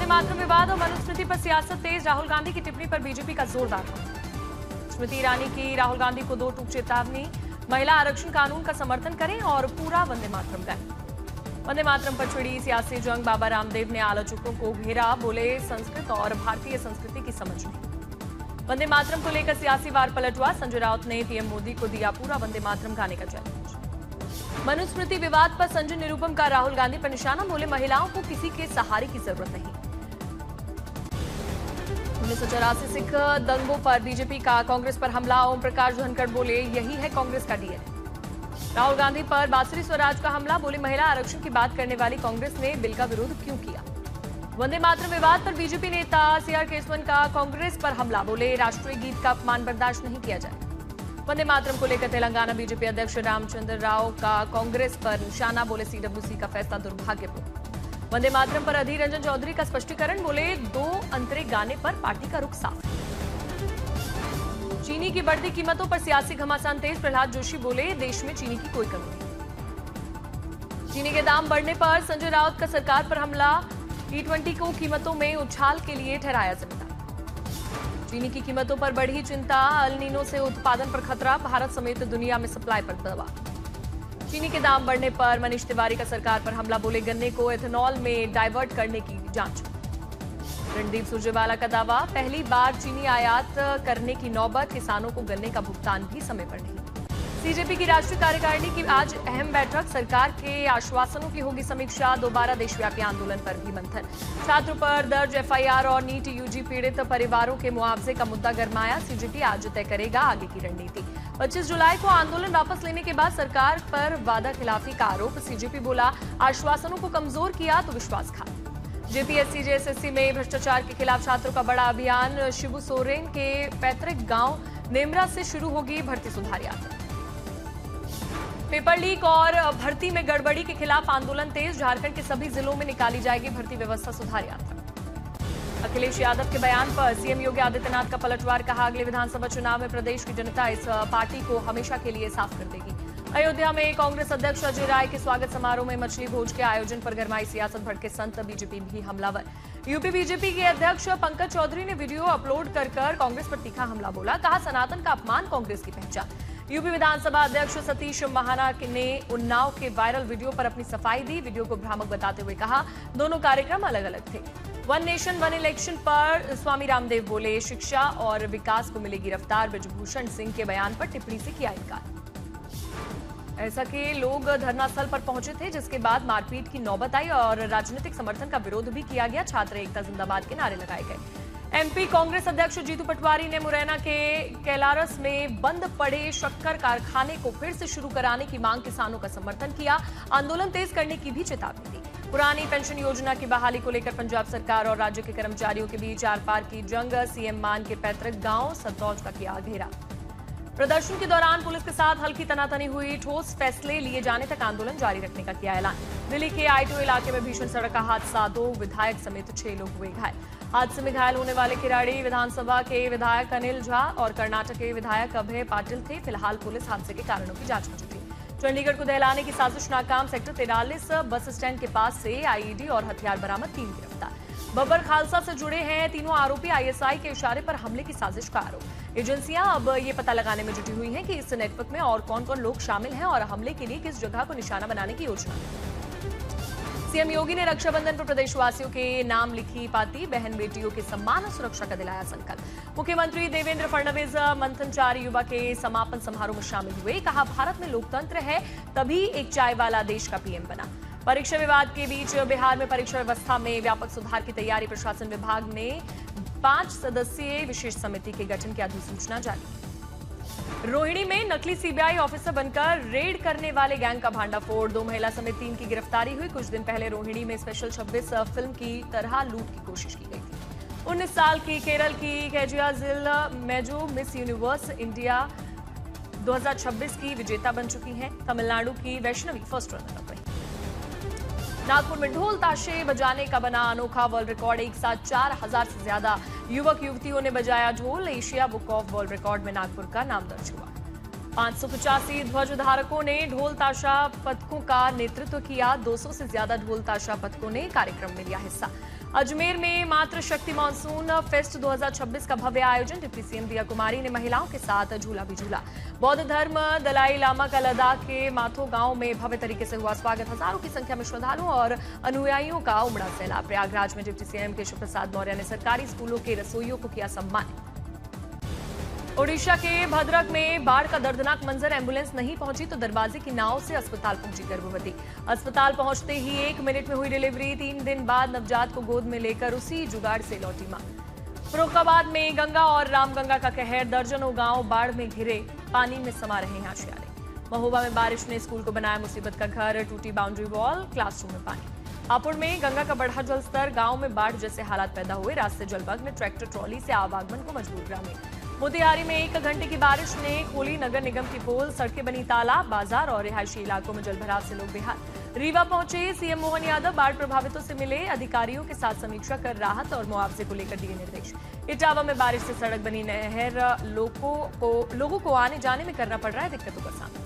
वंदे मातरम विवाद और मनुस्मृति पर सियासत तेज, राहुल गांधी की टिप्पणी पर बीजेपी का जोरदार स्मृति ईरानी की राहुल गांधी को 2 टूक चेतावनी, महिला आरक्षण कानून का समर्थन करें और पूरा वंदे मातरम गाएं। वंदे मातरम पर छिड़ी सियासी जंग, बाबा रामदेव ने आलोचकों को घेरा, बोले संस्कृत और भारतीय संस्कृति की समझ नहीं। वंदे मातरम को लेकर सियासी वार पलटवार, संजय राउत ने पीएम मोदी को दिया पूरा वंदे मातरम गाने का चैलेंज। मनुस्मृति विवाद पर संजय निरुपम का राहुल गांधी पर निशाना, बोले महिलाओं को किसी के सहारे की जरूरत नहीं। 1984 सिख दंगों पर बीजेपी का कांग्रेस पर हमला, ओम प्रकाश धनखड़ बोले यही है कांग्रेस का डीएनए। राहुल गांधी पर बासुरी स्वराज का हमला, बोले महिला आरक्षण की बात करने वाली कांग्रेस ने बिल का विरोध क्यों किया। वंदे मातरम विवाद पर बीजेपी नेता सीआर केसवन का कांग्रेस पर हमला, बोले राष्ट्रीय गीत का अपमान बर्दाश्त नहीं किया जाए। वंदे मातरम को लेकर तेलंगाना बीजेपी अध्यक्ष रामचंद्र राव का कांग्रेस पर निशाना, बोले सीडब्ल्यूसी का फैसला दुर्भाग्यपूर्ण। वंदे मातरम पर अधीर रंजन चौधरी का स्पष्टीकरण, बोले 2 अंतरे गाने पर पार्टी का रुख साफ। चीनी की बढ़ती कीमतों पर सियासी घमासान तेज, प्रहलाद जोशी बोले देश में चीनी की कोई कमी नहीं। चीनी के दाम बढ़ने पर संजय राउत का सरकार पर हमला, T20 को कीमतों में उछाल के लिए ठहराया जिम्मेदार। चीनी की कीमतों पर बढ़ी चिंता, अल नीनो से उत्पादन पर खतरा, भारत समेत दुनिया में सप्लाई पर दबाव। चीनी के दाम बढ़ने पर मनीष तिवारी का सरकार पर हमला, बोले गन्ने को एथेनॉल में डाइवर्ट करने की जांच। रणदीप सुरजेवाला का दावा, पहली बार चीनी आयात करने की नौबत, किसानों को गन्ने का भुगतान भी समय पर नहीं। सीजेपी की राष्ट्रीय कार्यकारिणी की आज अहम बैठक, सरकार के आश्वासनों की होगी समीक्षा, दोबारा देशव्यापी आंदोलन पर भी मंथन। छात्रों पर दर्ज एफआईआर और नीट यूजी पीड़ित परिवारों के मुआवजे का मुद्दा गरमाया, सीजेपी आज तय करेगा आगे की रणनीति। 25 जुलाई को आंदोलन वापस लेने के बाद सरकार पर वादा खिलाफी का आरोप, सीजेपी बोला आश्वासनों को कमजोर किया तो विश्वासघात। जेपीएससी जेएसएससी में भ्रष्टाचार के खिलाफ छात्रों का बड़ा अभियान, शिबू सोरेन के पैतृक गांव नेमरा से शुरू होगी भर्ती सुधार यात्रा। पेपर लीक और भर्ती में गड़बड़ी के खिलाफ आंदोलन तेज, झारखंड के सभी जिलों में निकाली जाएगी भर्ती व्यवस्था सुधार यात्रा। अखिलेश यादव के बयान पर सीएम योगी आदित्यनाथ का पलटवार, कहा अगले विधानसभा चुनाव में प्रदेश की जनता इस पार्टी को हमेशा के लिए साफ कर देगी। अयोध्या में कांग्रेस अध्यक्ष अजय राय के स्वागत समारोह में मछली भोज के आयोजन पर गरमाई सियासत, भड़के संत, बीजेपी भी हमलावर। यूपी बीजेपी के अध्यक्ष पंकज चौधरी ने वीडियो अपलोड कर कांग्रेस पर तीखा हमला बोला, कहा सनातन का अपमान कांग्रेस की पहचान। यूपी विधानसभा अध्यक्ष सतीश महाना ने उन्नाव के वायरल वीडियो पर अपनी सफाई दी, वीडियो को भ्रामक बताते हुए कहा दोनों कार्यक्रम अलग अलग थे। वन नेशन वन इलेक्शन पर स्वामी रामदेव बोले शिक्षा और विकास को मिलेगी रफ्तार, ब्रजभूषण सिंह के बयान पर टिप्पणी से किया इनकार। ऐसा के लोग धरना स्थल पर पहुंचे थे, जिसके बाद मारपीट की नौबत आई और राजनीतिक समर्थन का विरोध भी किया गया, छात्र एकता जिंदाबाद के नारे लगाए गए। एमपी कांग्रेस अध्यक्ष जीतू पटवारी ने मुरैना के कैलारस में बंद पड़े शक्कर कारखाने को फिर से शुरू कराने की मांग, किसानों का समर्थन किया, आंदोलन तेज करने की भी चेतावनी दी। पुरानी पेंशन योजना की बहाली को लेकर पंजाब सरकार और राज्य के कर्मचारियों के बीच आर पार की जंग, सीएम मान के पैतृक गांव सतौज का किया घेरा। प्रदर्शन के दौरान पुलिस के साथ हल्की तनातनी हुई, ठोस फैसले लिए जाने तक आंदोलन जारी रखने का किया ऐलान। दिल्ली के I2 इलाके में भीषण सड़क हादसा, 2 विधायक समेत 6 लोग हुए घायल। हादसे में घायल होने वाले खिराड़ी विधानसभा के विधायक अनिल झा और कर्नाटक के विधायक अभय पाटिल थे। फिलहाल पुलिस हादसे के कारणों की जांच में जुटी। चंडीगढ़ को दहलाने की साजिश नाकाम, सेक्टर 43 बस स्टैंड के पास से आईईडी और हथियार बरामद, 3 गिरफ्तार। बब्बर खालसा से जुड़े हैं तीनों आरोपी, आईएसआई के इशारे पर हमले की साजिश का आरोप। एजेंसियां अब ये पता लगाने में जुटी हुई हैं कि इस नेटवर्क में और कौन कौन लोग शामिल हैं और हमले के लिए किस जगह को निशाना बनाने की योजना। सीएम योगी ने रक्षाबंधन पर प्रदेशवासियों के नाम लिखी पाती, बहन बेटियों के सम्मान और सुरक्षा का दिलाया संकल्प। मुख्यमंत्री देवेंद्र फडणवीस मंथन 4 युवा के समापन समारोह में शामिल हुए, कहा भारत में लोकतंत्र है तभी एक चाय वाला देश का पीएम बना। परीक्षा विवाद के बीच बिहार में परीक्षा व्यवस्था में व्यापक सुधार की तैयारी, प्रशासन विभाग ने 5 सदस्यीय विशेष समिति के गठन की अधिसूचना जारी। रोहिणी में नकली सीबीआई ऑफिसर बनकर रेड करने वाले गैंग का भांडाफोड़, 2 महिला समेत 3 की गिरफ्तारी हुई। कुछ दिन पहले रोहिणी में स्पेशल 26 फिल्म की तरह लूट की कोशिश की गई थी। 19 साल की केरल की कैजिया जिल मेजो मिस यूनिवर्स इंडिया 2026 की विजेता बन चुकी हैं। तमिलनाडु की वैष्णवी फर्स्ट रनर अप रही। नागपुर में ढोल ताशे बजाने का बना अनोखा वर्ल्ड रिकॉर्ड, एक साथ 4000 से ज्यादा युवक युवतियों ने बजाया ढोल। Asia book of world record में नागपुर का नाम दर्ज हुआ। 585 ध्वज धारकों ने ढोल ताशा पथकों का नेतृत्व किया। 200 से ज्यादा ढोल ताशा पथकों ने कार्यक्रम में लिया हिस्सा। अजमेर में मातृ शक्ति मानसून फेस्ट 2026 का भव्य आयोजन। डिप्टी सीएम दिया कुमारी ने महिलाओं के साथ झूला भी झूला। बौद्ध धर्म दलाई लामा का लद्दाख के माथो गांव में भव्य तरीके से हुआ स्वागत। हजारों की संख्या में श्रद्धालुओं और अनुयायियों का उमड़ा सैलाब। प्रयागराज में डिप्टी सीएम केशव प्रसाद मौर्य ने सरकारी स्कूलों के रसोइयों को किया सम्मानित। ओडिशा के भद्रक में बाढ़ का दर्दनाक मंजर। एम्बुलेंस नहीं पहुंची तो दरवाजे की नाव से अस्पताल पहुंची गर्भवती। अस्पताल पहुंचते ही 1 मिनट में हुई डिलीवरी। 3 दिन बाद नवजात को गोद में लेकर उसी जुगाड़ से लौटी मां। फर्रुखाबाद में गंगा और रामगंगा का कहर। दर्जनों गांव बाढ़ में घिरे, पानी में समा रहे हैं आशियारे। महोबा में बारिश ने स्कूल को बनाया मुसीबत का घर। टूटी बाउंड्री वॉल, क्लासरूम में पानी। हापुड़ में गंगा का बढ़ा जलस्तर। गांव में बाढ़ जैसे हालात पैदा हुए। रास्ते जलमग्न, ट्रैक्टर ट्रॉली से आवागमन को मजबूर ग्रामीण। मोतिहारी में 1 घंटे की बारिश ने खोली नगर निगम की पोल। सड़कें बनी तालाब। बाजार और रिहायशी इलाकों में जलभराव से लोग बेहाल। रीवा पहुंचे सीएम मोहन यादव। बाढ़ प्रभावितों से मिले। अधिकारियों के साथ समीक्षा कर राहत और मुआवजे को लेकर दिए निर्देश। इटावा में बारिश से सड़क बनी नहर। लोगों को आने जाने में करना पड़ रहा है दिक्कतों का सामना।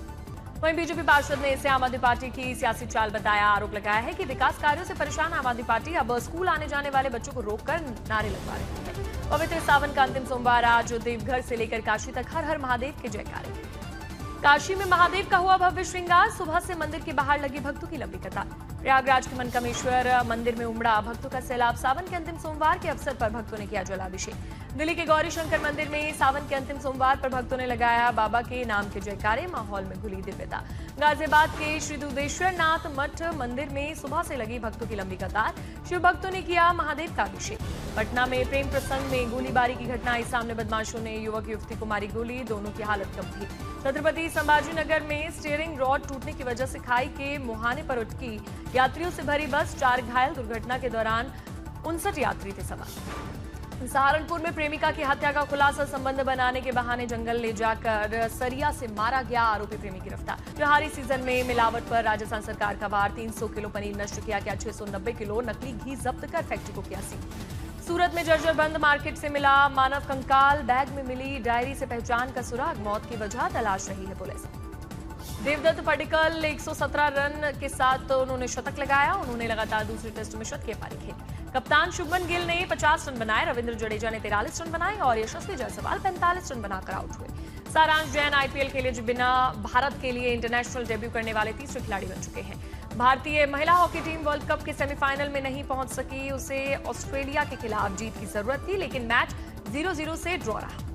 वहीं बीजेपी पार्षद ने इसे आम आदमी पार्टी की सियासी चाल बताया। आरोप लगाया है कि विकास कार्यों से परेशान आम आदमी पार्टी अब स्कूल आने जाने वाले बच्चों को रोककर नारे लगवा रही है। पवित्र सावन का अंतिम सोमवार आज। देवघर से लेकर काशी तक हर हर महादेव के जयकारे। काशी में महादेव का हुआ भव्य श्रृंगार। सुबह से मंदिर के बाहर लगी भक्तों की लंबी कतार। प्रयागराज के मनकामेश्वर मंदिर में उमड़ा भक्तों का सैलाब। सावन के अंतिम सोमवार के अवसर पर भक्तों ने किया जलाभिषेक। दिल्ली के गौरी शंकर मंदिर में सावन के अंतिम सोमवार पर भक्तों ने लगाया बाबा के नाम के जयकारे। माहौल में घुली दिव्यता। गाजियाबाद के श्री दुधेश्वर नाथ मठ मंदिर में सुबह से लगी भक्तों की लंबी कतार। शिव भक्तों ने किया महादेव का अभिषेक। पटना में प्रेम प्रसंग में गोलीबारी की घटना आई सामने। बदमाशों ने युवक युवती को मारी गोली। दोनों की हालत गंभीर। छत्रपति संभाजीनगर में स्टीयरिंग रॉड टूटने की वजह से खाई के मुहाने पर उठकी यात्रियों से भरी बस। 4 घायल। दुर्घटना के दौरान 59 यात्री थे सवार। सहारनपुर में प्रेमिका की हत्या का खुलासा। संबंध बनाने के बहाने जंगल ले जाकर सरिया से मारा गया। आरोपी प्रेमी गिरफ्तार। त्योहारी सीजन में मिलावट पर राजस्थान सरकार का वार। 300 किलो पनीर नष्ट किया गया। 690 किलो नकली घी जब्त कर फैक्ट्री को किया सील। सूरत में जर्जर बंद मार्केट से मिला मानव कंकाल। बैग में मिली डायरी से पहचान का सुराग। मौत की वजह तलाश रही है पुलिस। देवदत्त पडिक्कल 117 रन के साथ उन्होंने शतक लगाया। उन्होंने लगातार दूसरे टेस्ट में शतकीय पारी खेली। कप्तान शुभमन गिल ने 50 रन बनाए। रविंद्र जडेजा ने 43 रन बनाए और यशस्वी जायसवाल 45 रन बनाकर आउट हुए। सारांश जैन आईपीएल के लिए बिना भारत के लिए इंटरनेशनल डेब्यू करने वाले तीसरे खिलाड़ी बन चुके हैं। भारतीय महिला हॉकी टीम वर्ल्ड कप के सेमीफाइनल में नहीं पहुंच सकी। उसे ऑस्ट्रेलिया के खिलाफ जीत की जरूरत थी, लेकिन मैच 0-0 से ड्रॉ रहा।